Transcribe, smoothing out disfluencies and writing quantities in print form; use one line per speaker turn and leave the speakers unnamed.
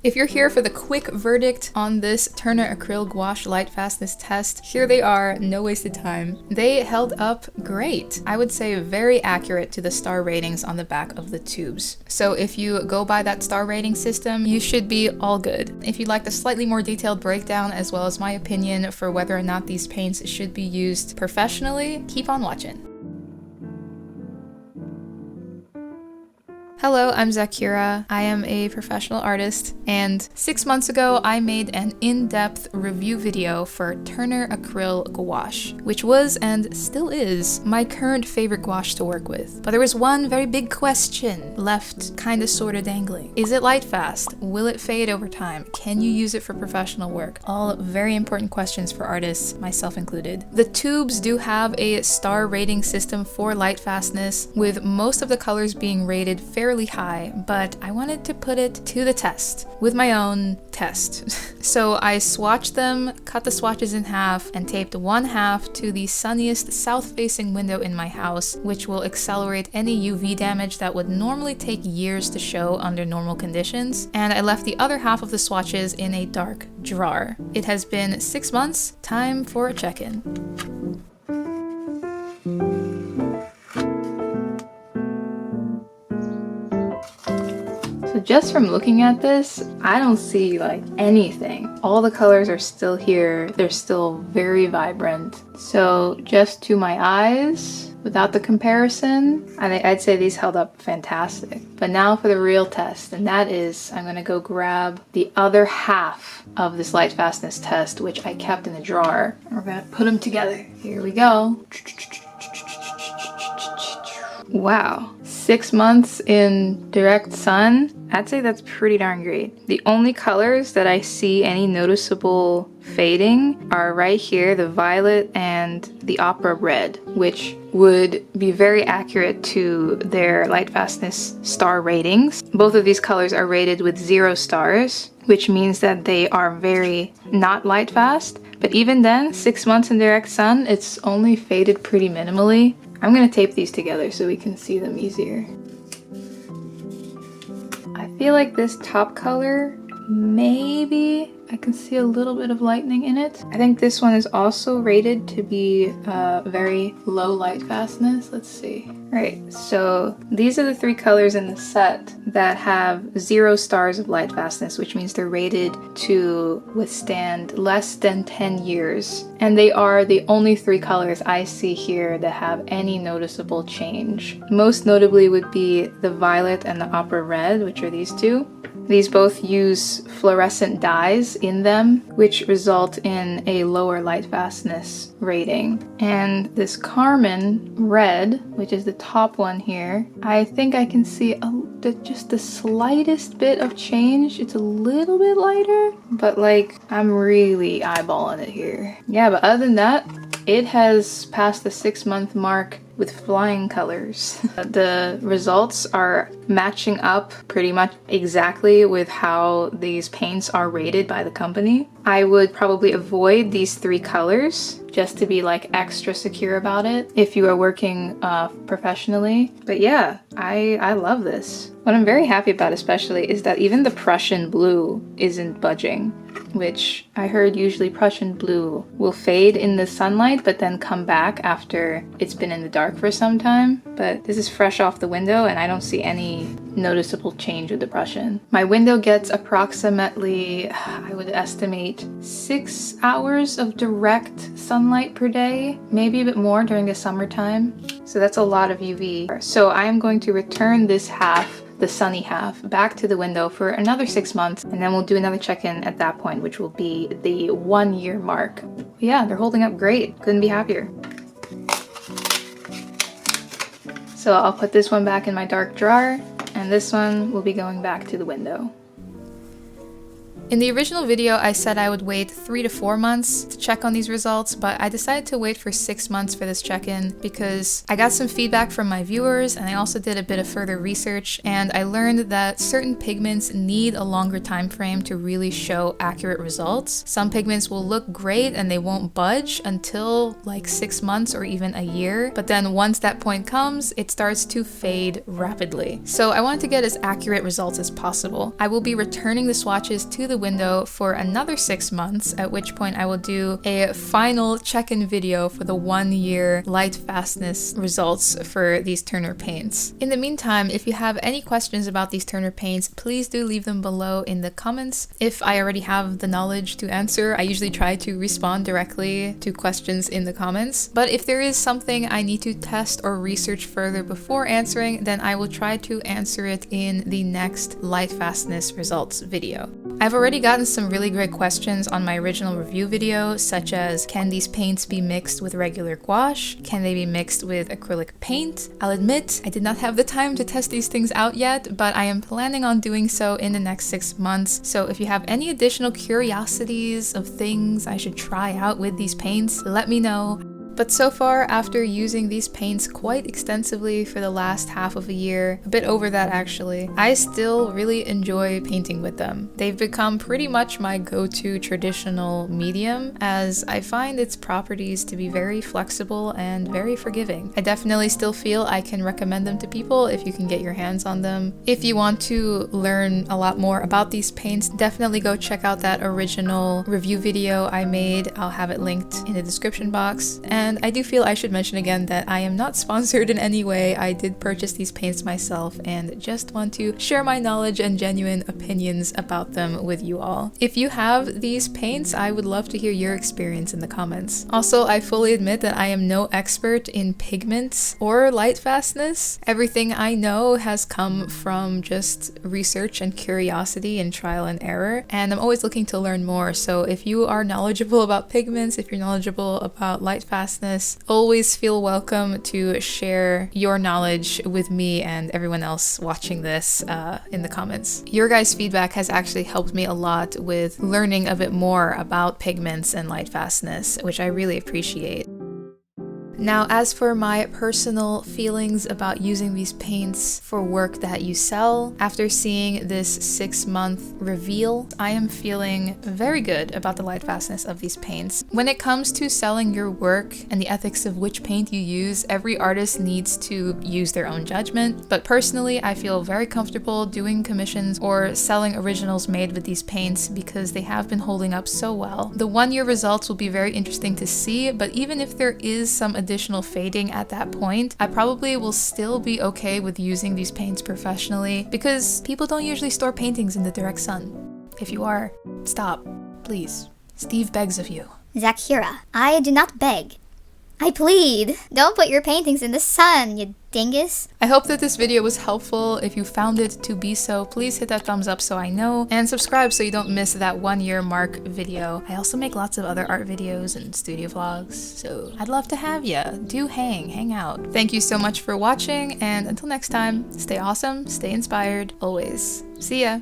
If you're here for the quick verdict on this Turner Acryl Gouache light fastness test, here they are, no wasted time. They held up great. I would say very accurate to the star ratings on the back of the tubes. So if you go by that star rating system, you should be all good. If you'd like a slightly more detailed breakdown as well as my opinion for whether or not these paints should be used professionally, keep on watching. Hello, I'm Zaccura. I am a professional artist, and 6 months ago I made an in-depth review video for Turner Acryl Gouache, which was and still is my current favorite gouache to work with. But there was one very big question left kinda sorta dangling. Is it light fast? Will it fade over time? Can you use it for professional work? All very important questions for artists, myself included. The tubes do have a star rating system for light fastness, with most of the colors being rated fairly high, but I wanted to put it to the test with my own test. So I swatched them, cut the swatches in half, and taped one half to the sunniest south-facing window in my house, which will accelerate any UV damage that would normally take years to show under normal conditions. And I left the other half of the swatches in a dark drawer. It has been 6 months. Time for a check-in. So just from looking at this, I don't see like anything. All the colors are still here. They're still very vibrant. So just to my eyes, without the comparison, I'd say these held up fantastic. But now for the real test, and that is I'm gonna go grab the other half of this light fastness test, which I kept in a drawer. And we're gonna put them together. Here we go. Wow, 6 months in direct sun, I'd say that's pretty darn great. The only colors that I see any noticeable fading are right here, the violet and the opera red, which would be very accurate to their light fastness star ratings. Both of these colors are rated with 0 stars, which means that they are very not light fast. But even then, 6 months in direct sun, it's only faded pretty minimally. I'm gonna tape these together so we can see them easier. I feel like this top color, maybe I can see a little bit of lightning in it. I think this one is also rated to be very low light fastness. Let's see. Right, so these are the 3 colors in the set that have 0 stars of light fastness, which means they're rated to withstand less than 10 years. And they are the only 3 colors I see here that have any noticeable change. Most notably would be the violet and the opera red, which are these 2. These both use fluorescent dyes in them, which result in a lower light fastness rating. And this carmine red, which is the top one here, I think I can see just the slightest bit of change. It's a little bit lighter, but like I'm really eyeballing it here. Yeah, but other than that, it has passed the 6-month mark with flying colors. The results are matching up pretty much exactly with how these paints are rated by the company. I would probably avoid these 3 colors just to be like extra secure about it if you are working professionally. But yeah, I love this. What I'm very happy about especially is that even the Prussian blue isn't budging, which I heard usually Prussian blue will fade in the sunlight but then come back after it's been in the dark for some time. But this is fresh off the window and I don't see any noticeable change with the Prussian. My window gets approximately, I would estimate, 6 hours of direct sunlight per day, maybe a bit more during the summertime. So that's a lot of UV. So I am going to return this half, the sunny half, back to the window for another 6 months, and then we'll do another check-in at that point, which will be the 1-year mark. Yeah, they're holding up great. Couldn't be happier. So I'll put this one back in my dark drawer, and this one will be going back to the window. In the original video, I said I would wait 3 to 4 months to check on these results, but I decided to wait for 6 months for this check-in because I got some feedback from my viewers, and I also did a bit of further research, and I learned that certain pigments need a longer time frame to really show accurate results. Some pigments will look great and they won't budge until like 6 months or even a year, but then once that point comes, it starts to fade rapidly. So I wanted to get as accurate results as possible. I will be returning the swatches to the window for another 6 months, at which point I will do a final check-in video for the 1 year light fastness results for these toner paints. In the meantime, if you have any questions about these toner paints, please do leave them below in the comments. If I already have the knowledge to answer, I usually try to respond directly to questions in the comments. But if there is something I need to test or research further before answering, then I will try to answer it in the next light fastness results video. I've already gotten some really great questions on my original review video, such as, can these paints be mixed with regular gouache? Can they be mixed with acrylic paint? I'll admit, I did not have the time to test these things out yet, but I am planning on doing so in the next 6 months. So if you have any additional curiosities of things I should try out with these paints, let me know. But so far, after using these paints quite extensively for the last half of a year, a bit over that actually, I still really enjoy painting with them. They've become pretty much my go-to traditional medium, as I find its properties to be very flexible and very forgiving. I definitely still feel I can recommend them to people if you can get your hands on them. If you want to learn a lot more about these paints, definitely go check out that original review video I made. I'll have it linked in the description box. And I do feel I should mention again that I am not sponsored in any way. I did purchase these paints myself and just want to share my knowledge and genuine opinions about them with you all. If you have these paints, I would love to hear your experience in the comments. Also, I fully admit that I am no expert in pigments or light fastness. Everything I know has come from just research and curiosity and trial and error, and I'm always looking to learn more. So if you are knowledgeable about pigments, if you're knowledgeable about light fastness, always feel welcome to share your knowledge with me and everyone else watching this in the comments. Your guys' feedback has actually helped me a lot with learning a bit more about pigments and light fastness, which I really appreciate. Now, as for my personal feelings about using these paints for work that you sell, after seeing this 6-month reveal, I am feeling very good about the light fastness of these paints. When it comes to selling your work and the ethics of which paint you use, every artist needs to use their own judgment, but personally, I feel very comfortable doing commissions or selling originals made with these paints because they have been holding up so well. The 1 year results will be very interesting to see, but even if there is some additional fading at that point, I probably will still be okay with using these paints professionally because people don't usually store paintings in the direct sun. If you are, stop, please. Steve begs of you.
Zaccura, I do not beg. I plead. Don't put your paintings in the sun, you dingus.
I hope that this video was helpful. If you found it to be so, please hit that thumbs up so I know, and subscribe so you don't miss that 1 year mark video. I also make lots of other art videos and studio vlogs, so I'd love to have ya. Do hang out. Thank you so much for watching, and until next time, stay awesome, stay inspired, always. See ya!